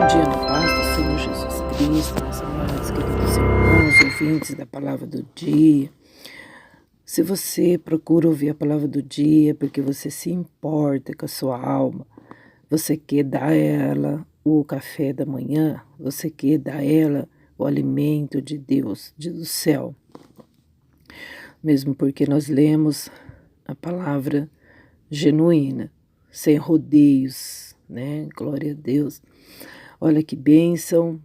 Bom dia na paz do Senhor Jesus Cristo, meus amados, queridos irmãos, ouvintes da palavra do dia. Se você procura ouvir a palavra do dia porque você se importa com a sua alma, você quer dar a ela o café da manhã, você quer dar a ela o alimento de Deus, do céu, mesmo porque nós lemos a palavra genuína, sem rodeios, né? Glória a Deus. Olha que bênção,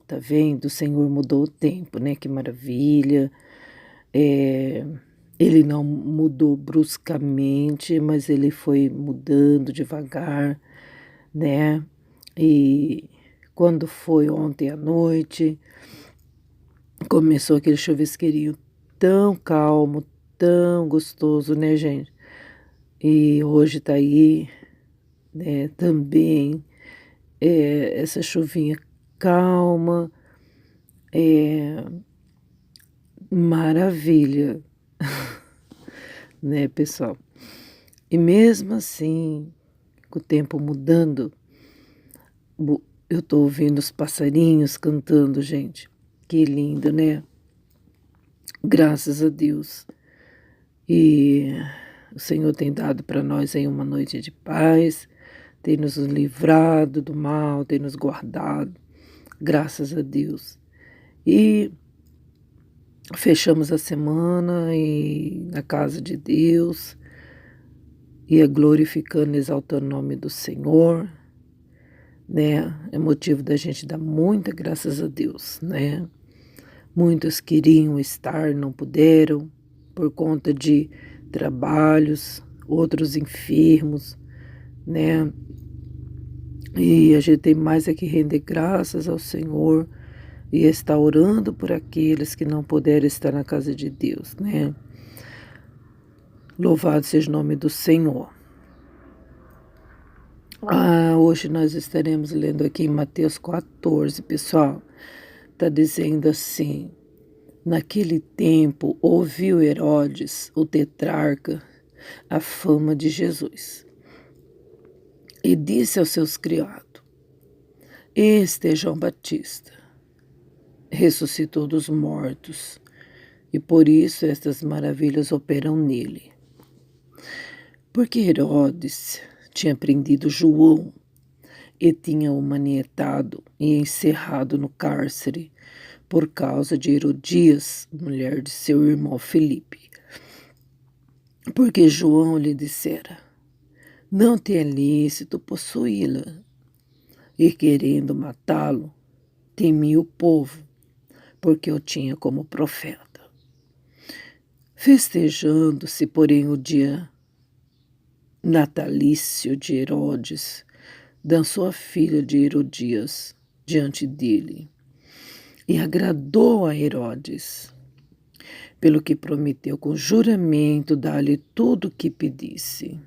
tá vendo? O Senhor mudou o tempo, né? Que maravilha. Ele não mudou bruscamente, mas ele foi mudando devagar, né? E quando foi ontem à noite, começou aquele chuvisqueirinho tão calmo, tão gostoso, né, gente? E hoje tá aí, né, também, essa chuvinha calma, maravilha, né, pessoal? E mesmo assim, com o tempo mudando, eu tô ouvindo os passarinhos cantando, gente. Que lindo, né? Graças a Deus. E o Senhor tem dado para nós aí uma noite de paz, tem nos livrado do mal, tem nos guardado, graças a Deus. E fechamos a semana e na casa de Deus, ia glorificando, exaltando o nome do Senhor, né? É motivo da gente dar muita graças a Deus, né? Muitos queriam estar, não puderam, por conta de trabalhos, outros enfermos, né? E a gente tem mais é que render graças ao Senhor e estar orando por aqueles que não puderam estar na casa de Deus, né? Louvado seja o nome do Senhor. Hoje nós estaremos lendo aqui em Mateus 14, pessoal. Está dizendo assim: naquele tempo ouviu Herodes, o tetrarca, a fama de Jesus. E disse aos seus criados: este é João Batista, ressuscitou dos mortos, e por isso estas maravilhas operam nele. Porque Herodes tinha prendido João e tinha-o manietado e encerrado no cárcere por causa de Herodias, mulher de seu irmão Filipe. Porque João lhe dissera: não te é lícito possuí-la. E querendo matá-lo, temia o povo, porque o tinha como profeta. Festejando-se, porém, o dia natalício de Herodes, dançou a filha de Herodias diante dele, e agradou a Herodes, pelo que prometeu com juramento dar-lhe tudo o que pedisse.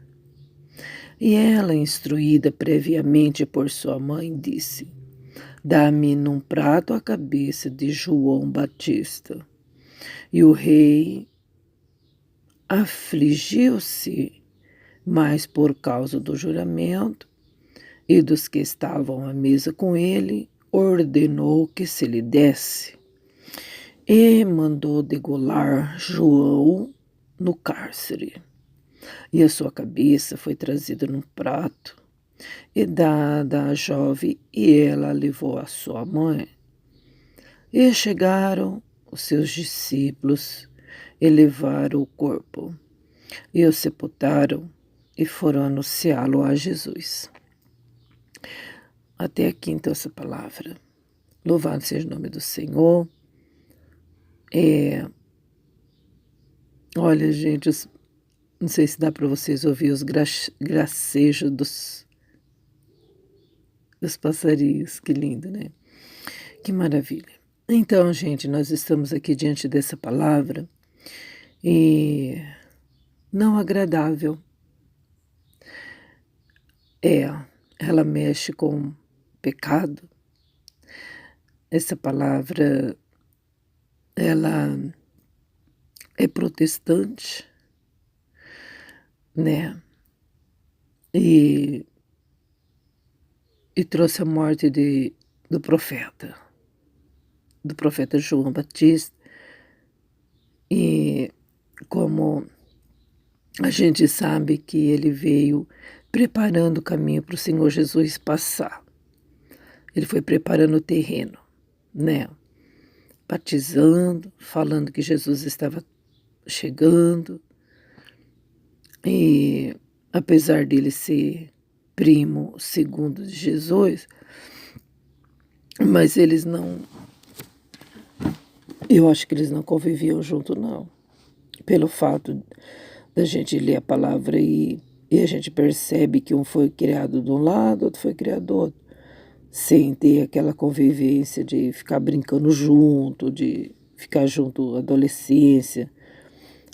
E ela, instruída previamente por sua mãe, disse: dá-me num prato a cabeça de João Batista. E o rei afligiu-se, mas por causa do juramento e dos que estavam à mesa com ele, ordenou que se lhe desse. E mandou degolar João no cárcere. E a sua cabeça foi trazida num prato e dada à jovem, e ela a levou à sua mãe. E chegaram os seus discípulos e levaram o corpo, e o sepultaram, e foram anunciá-lo a Jesus. Até aqui, então, essa palavra. Louvado seja o nome do Senhor. Olha, gente, não sei se dá para vocês ouvir os gracejos dos passarinhos. Que lindo, né? Que maravilha. Então, gente, nós estamos aqui diante dessa palavra e não agradável. Ela mexe com pecado. Essa palavra, ela é protestante, né? E e trouxe a morte do profeta João Batista. E como a gente sabe que ele veio preparando o caminho para o Senhor Jesus passar. Ele foi preparando o terreno, né? Batizando, falando que Jesus estava chegando. E apesar dele ser primo segundo de Jesus, mas eles não, eu acho que eles não conviviam junto, não. Pelo fato da gente ler a palavra e a gente percebe que um foi criado de um lado, outro foi criado do outro, sem ter aquela convivência de ficar brincando junto, de ficar junto adolescência,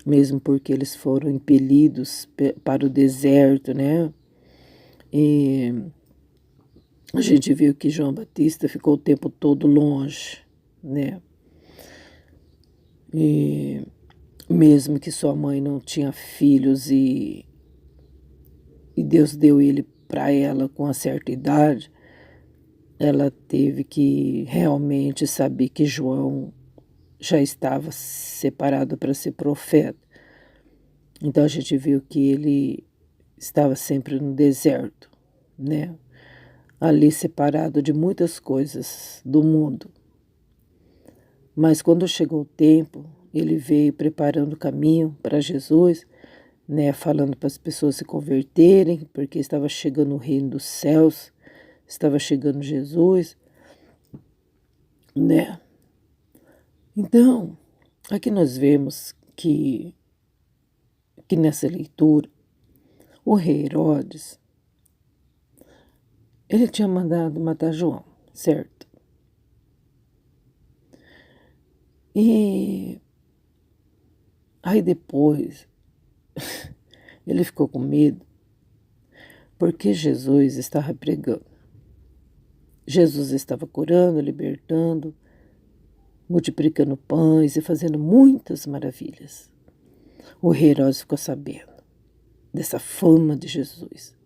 mesmo porque eles foram impelidos para o deserto, né? E a gente viu que João Batista ficou o tempo todo longe, né? E mesmo que sua mãe não tinha filhos e Deus deu ele para ela com uma certa idade, ela teve que realmente saber que João já estava separado para ser profeta. Então a gente viu que ele estava sempre no deserto, né? Ali separado de muitas coisas do mundo. Mas quando chegou o tempo, ele veio preparando o caminho para Jesus, né? Falando para as pessoas se converterem, porque estava chegando o reino dos céus, estava chegando Jesus, né? Então, aqui nós vemos que nessa leitura, o rei Herodes, ele tinha mandado matar João, certo? E aí depois ele ficou com medo porque Jesus estava pregando. Jesus estava curando, libertando, multiplicando pães e fazendo muitas maravilhas. O rei Herodes ficou sabendo dessa fama de Jesus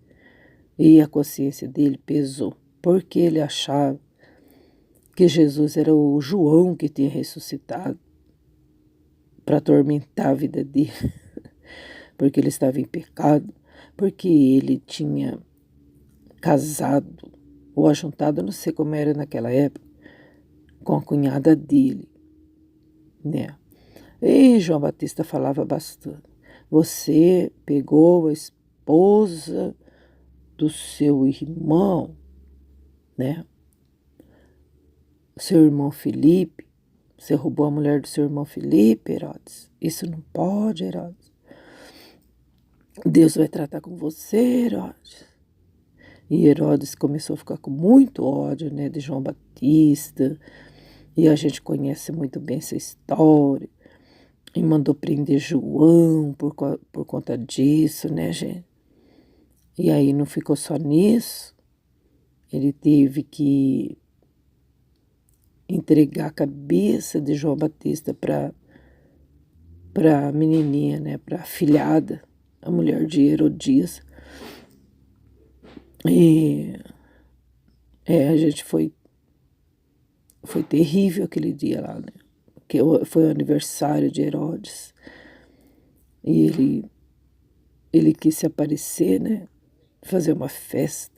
e a consciência dele pesou, porque ele achava que Jesus era o João que tinha ressuscitado para atormentar a vida dele, porque ele estava em pecado, porque ele tinha casado ou ajuntado, não sei como era naquela época, com a cunhada dele, né? E João Batista falava bastante. Você pegou a esposa do seu irmão, né? Seu irmão Felipe. Você roubou a mulher do seu irmão Felipe, Herodes. Isso não pode, Herodes. Deus vai tratar com você, Herodes. E Herodes começou a ficar com muito ódio, né, de João Batista. E a gente conhece muito bem essa história. E mandou prender João por conta disso, né, gente? E aí não ficou só nisso. Ele teve que entregar a cabeça de João Batista para a menininha, né, para a filhada, a mulher de Herodias. E a gente foi terrível aquele dia lá, né? Que foi o aniversário de Herodes. E ele quis se aparecer, né? Fazer uma festa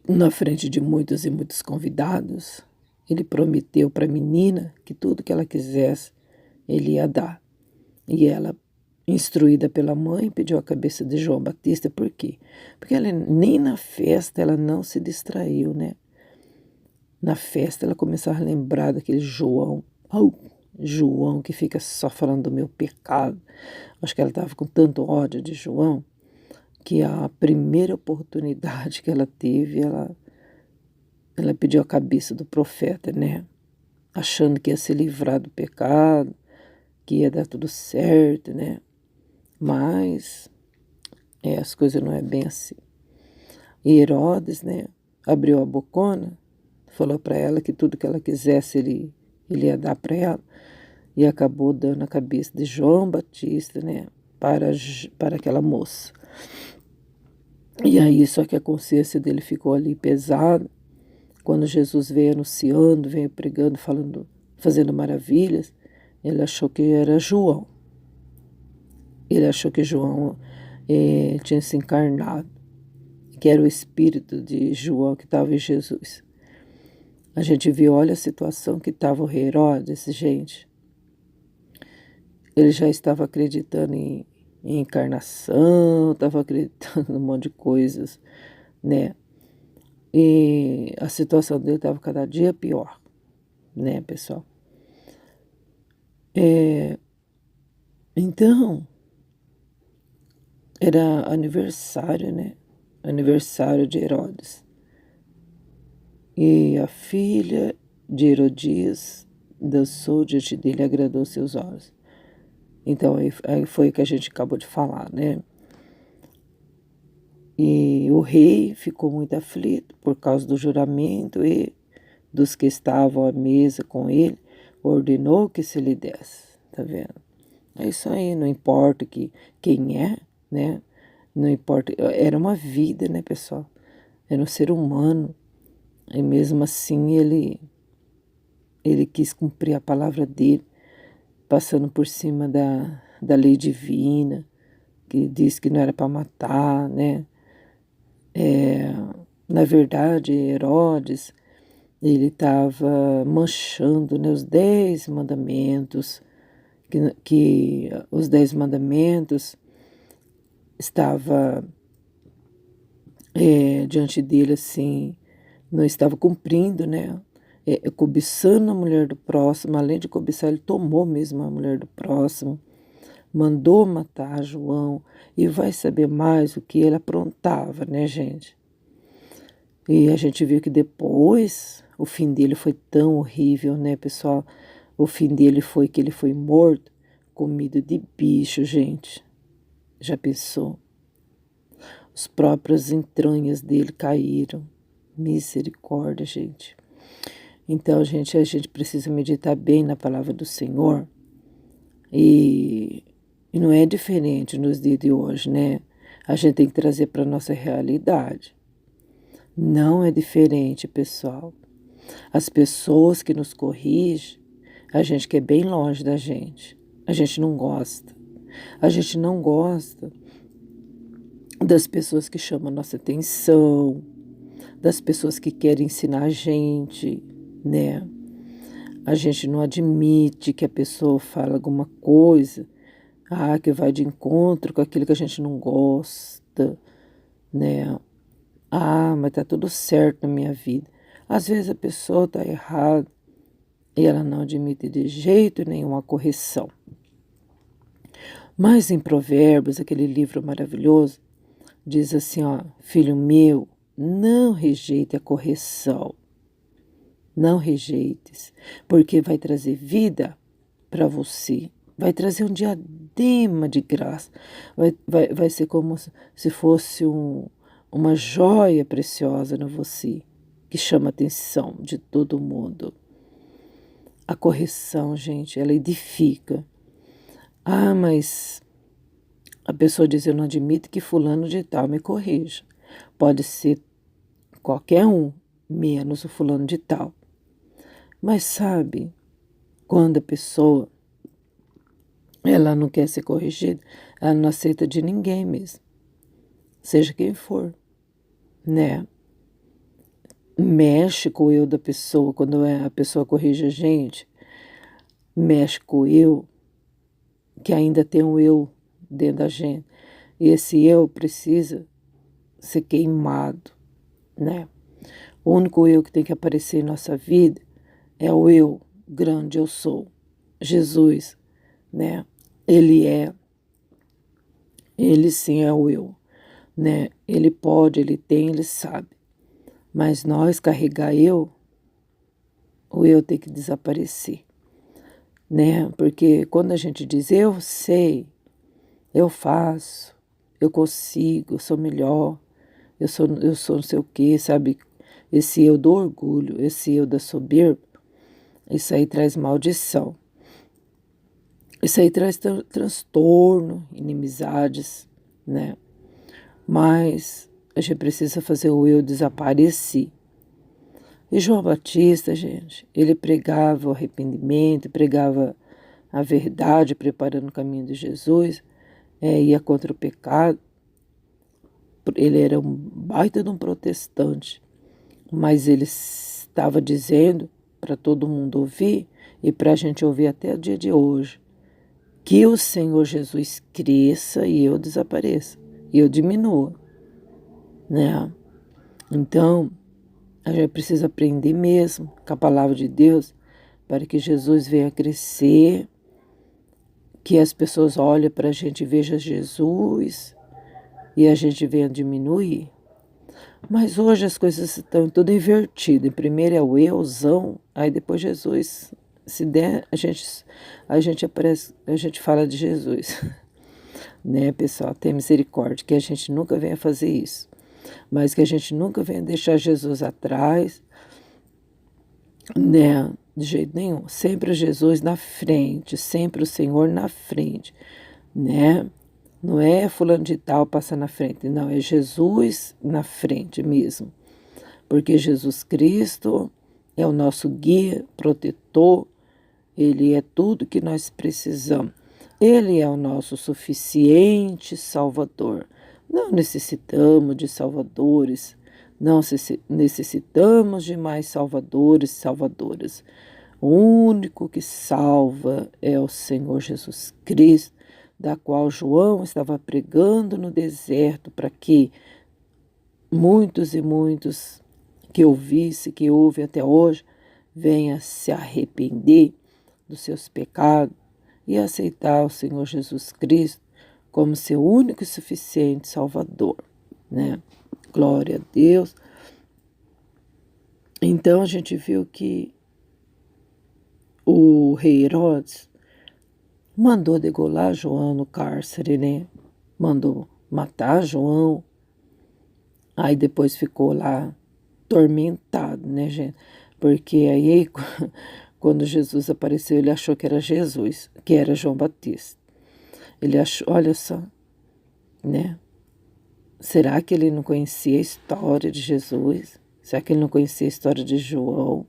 na frente de muitos e muitos convidados. Ele prometeu para a menina que tudo que ela quisesse, ele ia dar. E ela, instruída pela mãe, pediu a cabeça de João Batista. Por quê? Porque ela nem na festa ela não se distraiu, né? Na festa ela começava a lembrar daquele João. João que fica só falando do meu pecado. Acho que ela estava com tanto ódio de João que a primeira oportunidade que ela teve, ela pediu a cabeça do profeta, né? Achando que ia se livrar do pecado, que ia dar tudo certo, né? Mas as coisas não é bem assim. E Herodes, né, abriu a bocona, falou para ela que tudo que ela quisesse ele ia dar para ela, e acabou dando a cabeça de João Batista, né, para aquela moça. E aí, só que a consciência dele ficou ali pesada. Quando Jesus veio anunciando, veio pregando, falando, fazendo maravilhas, ele achou que era João. Ele achou que João tinha se encarnado, que era o espírito de João que estava em Jesus. A gente viu, olha a situação que estava o rei Herodes, gente. Ele já estava acreditando em encarnação, estava acreditando em um monte de coisas, né? E a situação dele estava cada dia pior, né, pessoal? Então, era aniversário, né? Aniversário de Herodes. E a filha de Herodias dançou diante dele e agradou seus olhos. Então, aí foi o que a gente acabou de falar, né? E o rei ficou muito aflito por causa do juramento e dos que estavam à mesa com ele, ordenou que se lhe desse. Tá vendo? É isso aí, não importa quem é, né? Não importa, era uma vida, né, pessoal? Era um ser humano. E mesmo assim ele quis cumprir a palavra dele, passando por cima da lei divina, que diz que não era para matar, né? Na verdade, Herodes, ele estava manchando, né, os 10 mandamentos, que os 10 mandamentos estava diante dele assim, não estava cumprindo, né? Cobiçando a mulher do próximo, além de cobiçar, ele tomou mesmo a mulher do próximo, mandou matar João, e vai saber mais o que ele aprontava, né, gente? E a gente viu que depois o fim dele foi tão horrível, né, pessoal? O fim dele foi que ele foi morto, comido de bicho, gente. Já pensou? As próprias entranhas dele caíram. Misericórdia, gente. Então, gente, a gente precisa meditar bem na palavra do Senhor. E não é diferente nos dias de hoje, né? A gente tem que trazer para a nossa realidade. Não é diferente, pessoal. As pessoas que nos corrigem, a gente quer bem longe da gente. A gente não gosta. A gente não gosta das pessoas que chamam a nossa atenção, das pessoas que querem ensinar a gente, né? A gente não admite que a pessoa fala alguma coisa, que vai de encontro com aquilo que a gente não gosta, né? Mas tá tudo certo na minha vida. Às vezes a pessoa tá errada e ela não admite de jeito nenhum a correção. Mas em Provérbios, aquele livro maravilhoso, diz assim, ó, filho meu, não rejeite a correção. Não rejeites, porque vai trazer vida para você. Vai trazer um diadema de graça. Vai ser como se fosse uma joia preciosa na você, que chama a atenção de todo mundo. A correção, gente, ela edifica. Mas a pessoa diz, eu não admito que fulano de tal me corrija. Pode ser qualquer um, menos o fulano de tal. Mas sabe, quando a pessoa ela não quer ser corrigida, ela não aceita de ninguém mesmo, seja quem for, né? Mexe com o eu da pessoa, quando a pessoa corrige a gente, mexe com o eu, que ainda tem um eu dentro da gente. E esse eu precisa ser queimado, né? O único eu que tem que aparecer em nossa vida é o eu grande, eu sou. Jesus, né? Ele sim é o eu, né? Ele pode, ele tem, ele sabe. Mas nós carregar o eu tem que desaparecer, né? Porque quando a gente diz eu sei, eu faço, eu consigo, eu sou melhor, eu sou não sei o quê, sabe? Esse eu do orgulho, esse eu da soberba, isso aí traz maldição. Isso aí traz transtorno, inimizades, né? Mas a gente precisa fazer o eu desaparecer. E João Batista, gente, ele pregava o arrependimento, pregava a verdade, preparando o caminho de Jesus, ia contra o pecado. Ele era um baita de um protestante, mas ele estava dizendo para todo mundo ouvir e para a gente ouvir até o dia de hoje, que o Senhor Jesus cresça e eu desapareça, e eu diminua, né? Então, a gente precisa aprender mesmo com a palavra de Deus para que Jesus venha crescer, que as pessoas olhem para a gente e vejam Jesus e a gente venha diminuir. Mas hoje as coisas estão tudo invertidas. Primeiro é o euzão, aí depois Jesus. Se der, a gente fala de Jesus. Né, pessoal? Tem misericórdia, que a gente nunca venha fazer isso. Mas que a gente nunca venha deixar Jesus atrás, né? De jeito nenhum. Sempre Jesus na frente, sempre o Senhor na frente, né? Não é fulano de tal passar na frente, não, é Jesus na frente mesmo. Porque Jesus Cristo é o nosso guia, protetor, Ele é tudo que nós precisamos. Ele é o nosso suficiente Salvador. Não necessitamos de salvadores, não necessitamos de mais salvadores e salvadoras. O único que salva é o Senhor Jesus Cristo, da qual João estava pregando no deserto para que muitos e muitos que ouvissem, que ouvem até hoje, venham se arrepender dos seus pecados e aceitar o Senhor Jesus Cristo como seu único e suficiente Salvador, né? Glória a Deus. Então a gente viu que o rei Herodes mandou degolar João no cárcere, né? Mandou matar João. Aí depois ficou lá tormentado, né, gente? Porque aí, quando Jesus apareceu, ele achou que era Jesus, que era João Batista. Ele achou, olha só, né? Será que ele não conhecia a história de Jesus? Será que ele não conhecia a história de João?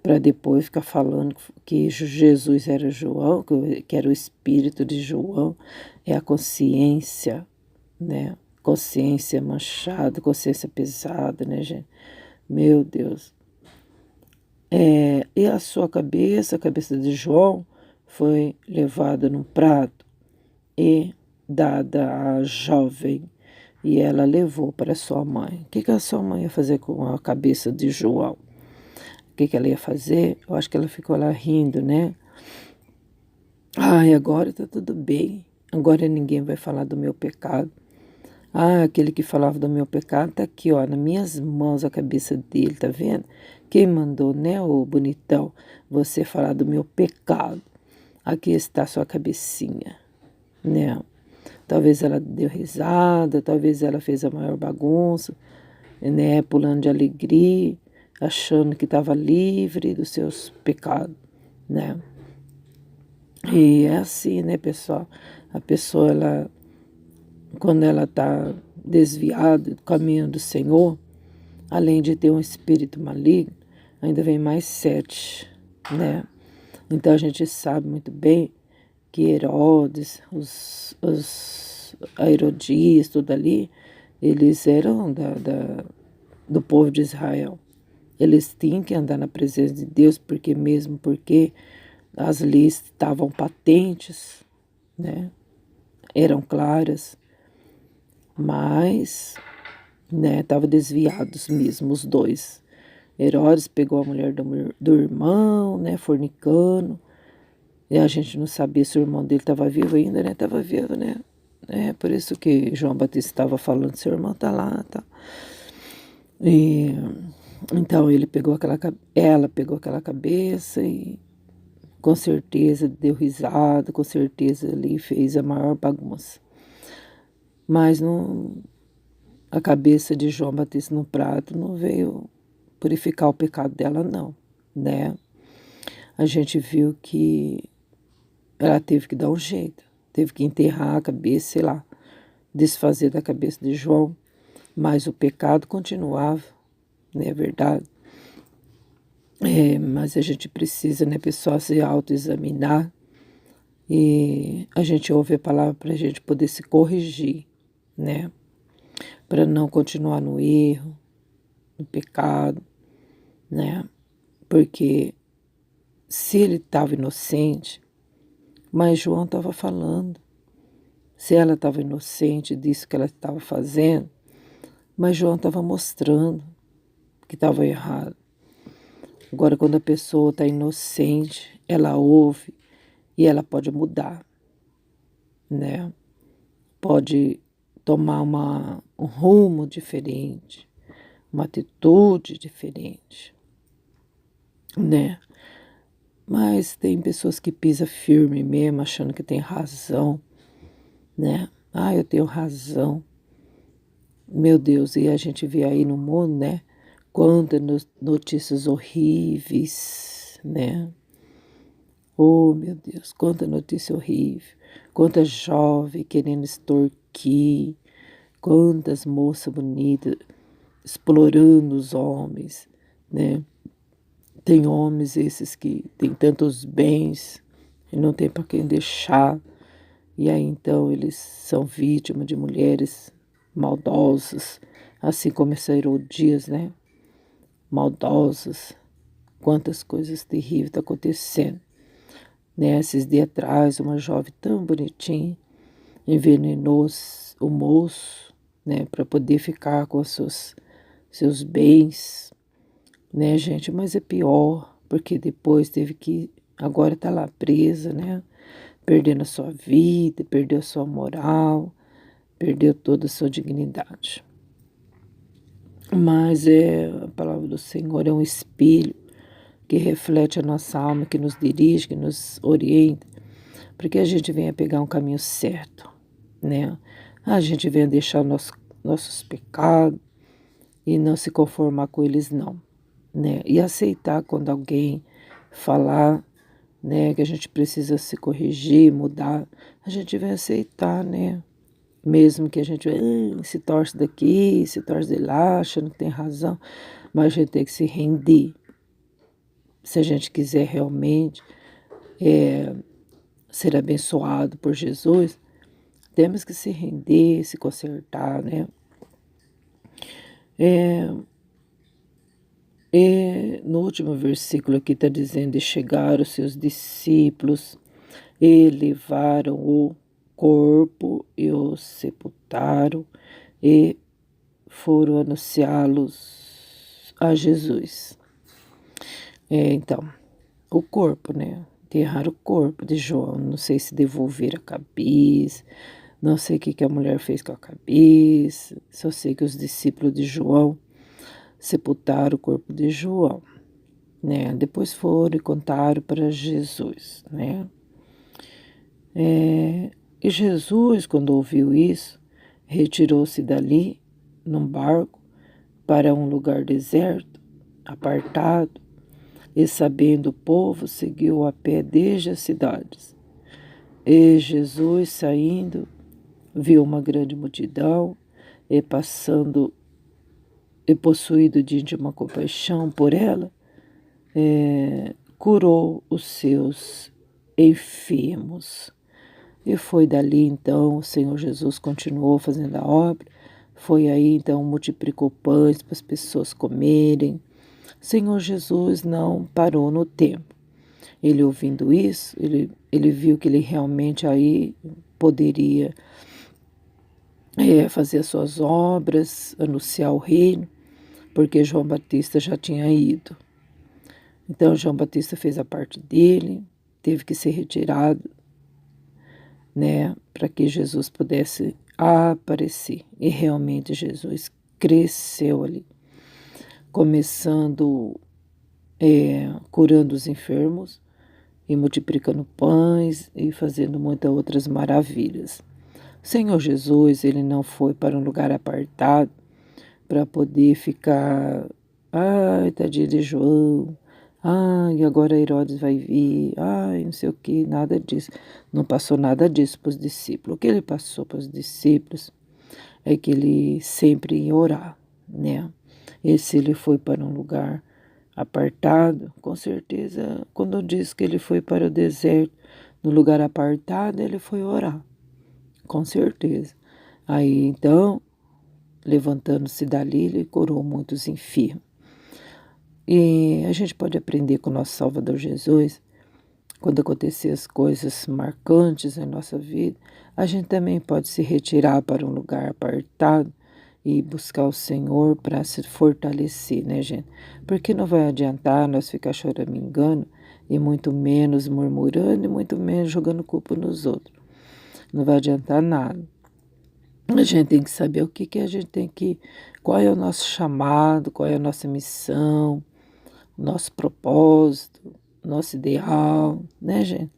Para depois ficar falando que Jesus era João, que era o espírito de João, é a consciência, né? Consciência manchada, consciência pesada, né, gente? Meu Deus. E a sua cabeça, a cabeça de João, foi levada num prato e dada à jovem, e ela levou para sua mãe. O que a sua mãe ia fazer com a cabeça de João? O que ela ia fazer? Eu acho que ela ficou lá rindo, né? Ai, agora tá tudo bem. Agora ninguém vai falar do meu pecado. Ah, aquele que falava do meu pecado tá aqui, ó, nas minhas mãos a cabeça dele, tá vendo? Quem mandou, né, ô bonitão, você falar do meu pecado? Aqui está a sua cabecinha, né? Talvez ela deu risada, talvez ela fez a maior bagunça, né, pulando de alegria, achando que estava livre dos seus pecados, né? E é assim, né, pessoal? A pessoa, ela, quando ela está desviada do caminho do Senhor, além de ter um espírito maligno, ainda vem mais 7, né? Então a gente sabe muito bem que Herodes, a Herodias, tudo ali, eles eram do povo de Israel. Eles tinham que andar na presença de Deus, porque as leis estavam patentes, né? Eram claras, mas, né, estavam desviados mesmo, os dois. Herodes pegou a mulher do irmão, né, fornicando, e a gente não sabia se o irmão dele estava vivo ainda, né? Estava vivo, né? É por isso que João Batista estava falando, seu irmão está lá, tá. E então ela pegou aquela cabeça e com certeza deu risada, com certeza ali fez a maior bagunça. Mas não, a cabeça de João Batista no prato não veio purificar o pecado dela, não, né? A gente viu que ela teve que dar um jeito, teve que enterrar a cabeça, sei lá, desfazer da cabeça de João, mas o pecado continuava, não é verdade? Mas a gente precisa, né, pessoal, se autoexaminar e a gente ouve a palavra para a gente poder se corrigir, né? Para não continuar no erro, no pecado, né? Porque se ele estava inocente, mas João estava falando, se ela estava inocente disso que ela estava fazendo, mas João estava mostrando que estava errado. Agora, quando a pessoa está inocente, ela ouve e ela pode mudar, né? Pode tomar um rumo diferente, uma atitude diferente, né? Mas tem pessoas que pisam firme mesmo, achando que tem razão, né? Ah, eu tenho razão. Meu Deus, e a gente vê aí no mundo, né? Quantas notícias horríveis, né? Oh, meu Deus, quanta notícia horrível. Quanta jovem querendo extorquir. Quantas moças bonitas explorando os homens, né? Tem homens esses que têm tantos bens e não tem para quem deixar. E aí então eles são vítimas de mulheres maldosas, assim como essa Herodias, né? Maldosas. Quantas coisas terríveis estão acontecendo. Né? Esses dias atrás, uma jovem tão bonitinha envenenou o moço, né? Para poder ficar com seus bens, né, gente? Mas é pior, porque depois teve que. Agora está lá presa, né? Perdendo a sua vida, perdeu a sua moral, perdeu toda a sua dignidade. Mas a palavra do Senhor é um espelho que reflete a nossa alma, que nos dirige, que nos orienta, para que a gente venha pegar um caminho certo, né? A gente venha deixar nossos pecados e não se conformar com eles, não, né? E aceitar quando alguém falar, né, que a gente precisa se corrigir, mudar, a gente vai aceitar, né? Mesmo que a gente se torce daqui, se torce de lá, achando que tem razão, mas a gente tem que se render. Se a gente quiser realmente ser abençoado por Jesus, temos que se render, se consertar, né? No último versículo aqui está dizendo: e chegaram os seus discípulos e levaram o corpo e o sepultaram e foram anunciá-los a Jesus. Então, o corpo, né? Enterraram o corpo de João. Não sei se devolveram a cabeça, não sei o que a mulher fez com a cabeça, só sei que os discípulos de João sepultaram o corpo de João, né? Depois foram e contaram para Jesus, né? E Jesus, quando ouviu isso, retirou-se dali num barco para um lugar deserto, apartado, e sabendo o povo, seguiu a pé desde as cidades. E Jesus, saindo, viu uma grande multidão e passando e possuído de uma compaixão por ela, curou os seus enfermos. E foi dali então, o Senhor Jesus continuou fazendo a obra. Foi aí então, multiplicou pães para as pessoas comerem. O Senhor Jesus não parou no tempo. Ele ouvindo isso, ele viu que ele realmente aí poderia fazer as suas obras, anunciar o reino, porque João Batista já tinha ido. Então João Batista fez a parte dele, teve que ser retirado, né, para que Jesus pudesse aparecer. E realmente Jesus cresceu ali, começando curando os enfermos e multiplicando pães e fazendo muitas outras maravilhas. O Senhor Jesus, ele não foi para um lugar apartado para poder ficar, ai, tadinho de João, ai, agora Herodes vai vir, ai, não sei o que, nada disso. Não passou nada disso para os discípulos. O que ele passou para os discípulos é que ele sempre ia orar, né? E se ele foi para um lugar apartado, com certeza, quando eu disse que ele foi para o deserto, no lugar apartado, ele foi orar, com certeza. Aí, então, levantando-se dali, ele curou muitos enfermos. E a gente pode aprender com o nosso Salvador Jesus, quando acontecer as coisas marcantes em nossa vida, a gente também pode se retirar para um lugar apartado e buscar o Senhor para se fortalecer, né, gente? Porque não vai adiantar nós ficar choramingando e muito menos murmurando e muito menos jogando culpa nos outros. Não vai adiantar nada. A gente tem que saber o que a gente tem que, qual é o nosso chamado, qual é a nossa missão, o nosso propósito, nosso ideal, né, gente?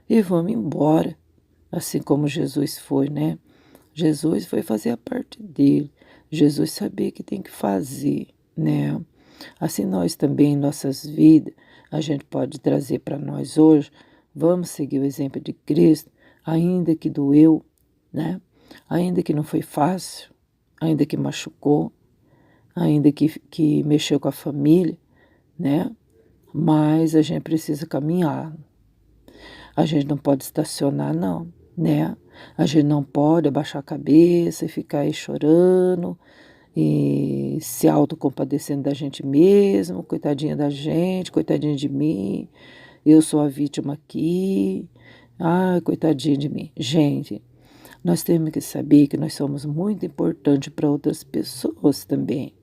E vamos embora, assim como Jesus foi, né? Jesus foi fazer a parte dele. Jesus sabia que tem que fazer, né? Assim nós também em nossas vidas, a gente pode trazer para nós hoje, vamos seguir o exemplo de Cristo, ainda que doeu, né? Ainda que não foi fácil, ainda que machucou, ainda que mexeu com a família, né? Mas a gente precisa caminhar. A gente não pode estacionar, não, né? A gente não pode abaixar a cabeça e ficar aí chorando e se autocompadecendo da gente mesmo, coitadinha da gente, coitadinha de mim, eu sou a vítima aqui, ai, coitadinha de mim. Gente, nós temos que saber que nós somos muito importantes para outras pessoas também.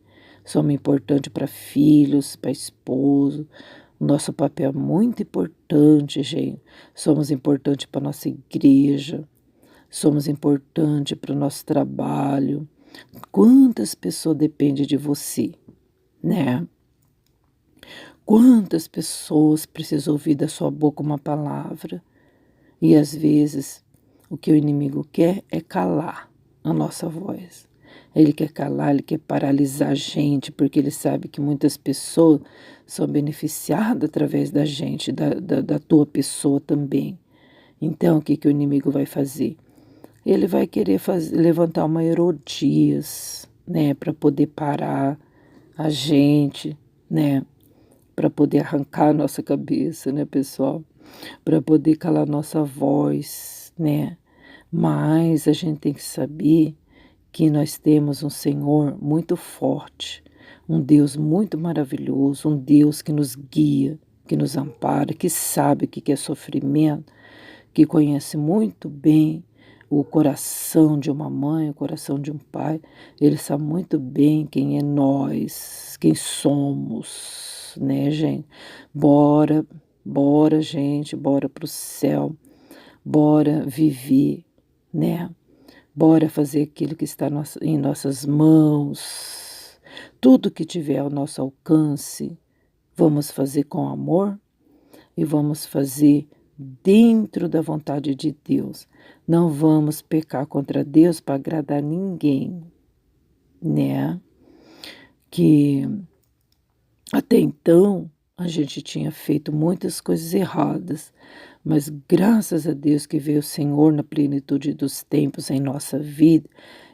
Somos importantes para filhos, para esposo. O nosso papel é muito importante, gente. Somos importantes para a nossa igreja. Somos importantes para o nosso trabalho. Quantas pessoas dependem de você, né? Quantas pessoas precisam ouvir da sua boca uma palavra? E às vezes o que o inimigo quer é calar a nossa voz. Ele quer calar, ele quer paralisar a gente, porque ele sabe que muitas pessoas são beneficiadas através da gente, da tua pessoa também. Então, o que o inimigo vai fazer? Ele vai querer levantar uma Herodias, né, para poder parar a gente, né, para poder arrancar a nossa cabeça, né, pessoal? Para poder calar nossa voz, né? Mas a gente tem que saber que nós temos um Senhor muito forte, um Deus muito maravilhoso, um Deus que nos guia, que nos ampara, que sabe o que é sofrimento, que conhece muito bem o coração de uma mãe, o coração de um pai. Ele sabe muito bem quem é nós, quem somos, né, gente? Bora, bora, gente, bora pro céu, bora viver, né? Bora fazer aquilo que está em nossas mãos. Tudo que tiver ao nosso alcance, vamos fazer com amor e vamos fazer dentro da vontade de Deus. Não vamos pecar contra Deus para agradar ninguém, né? Que até então a gente tinha feito muitas coisas erradas, mas graças a Deus que veio o Senhor na plenitude dos tempos em nossa vida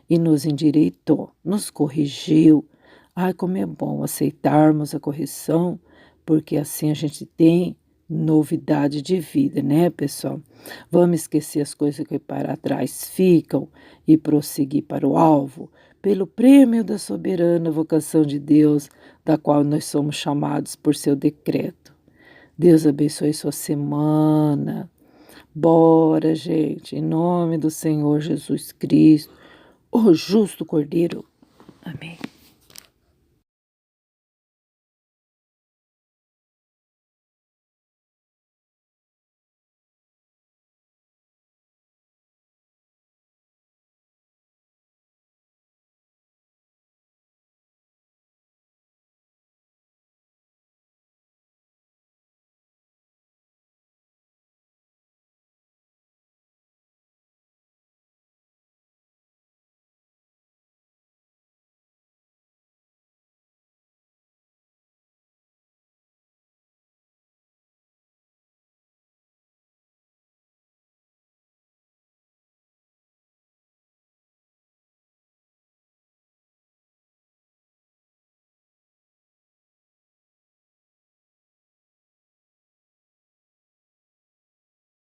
e nos endireitou, nos corrigiu. Ai, como é bom aceitarmos a correção, porque assim a gente tem novidade de vida, né, pessoal? Vamos esquecer as coisas que para trás ficam e prosseguir para o alvo, pelo prêmio da soberana vocação de Deus, da qual nós somos chamados por seu decreto. Deus abençoe sua semana. Bora, gente, em nome do Senhor Jesus Cristo, o justo Cordeiro. Amém.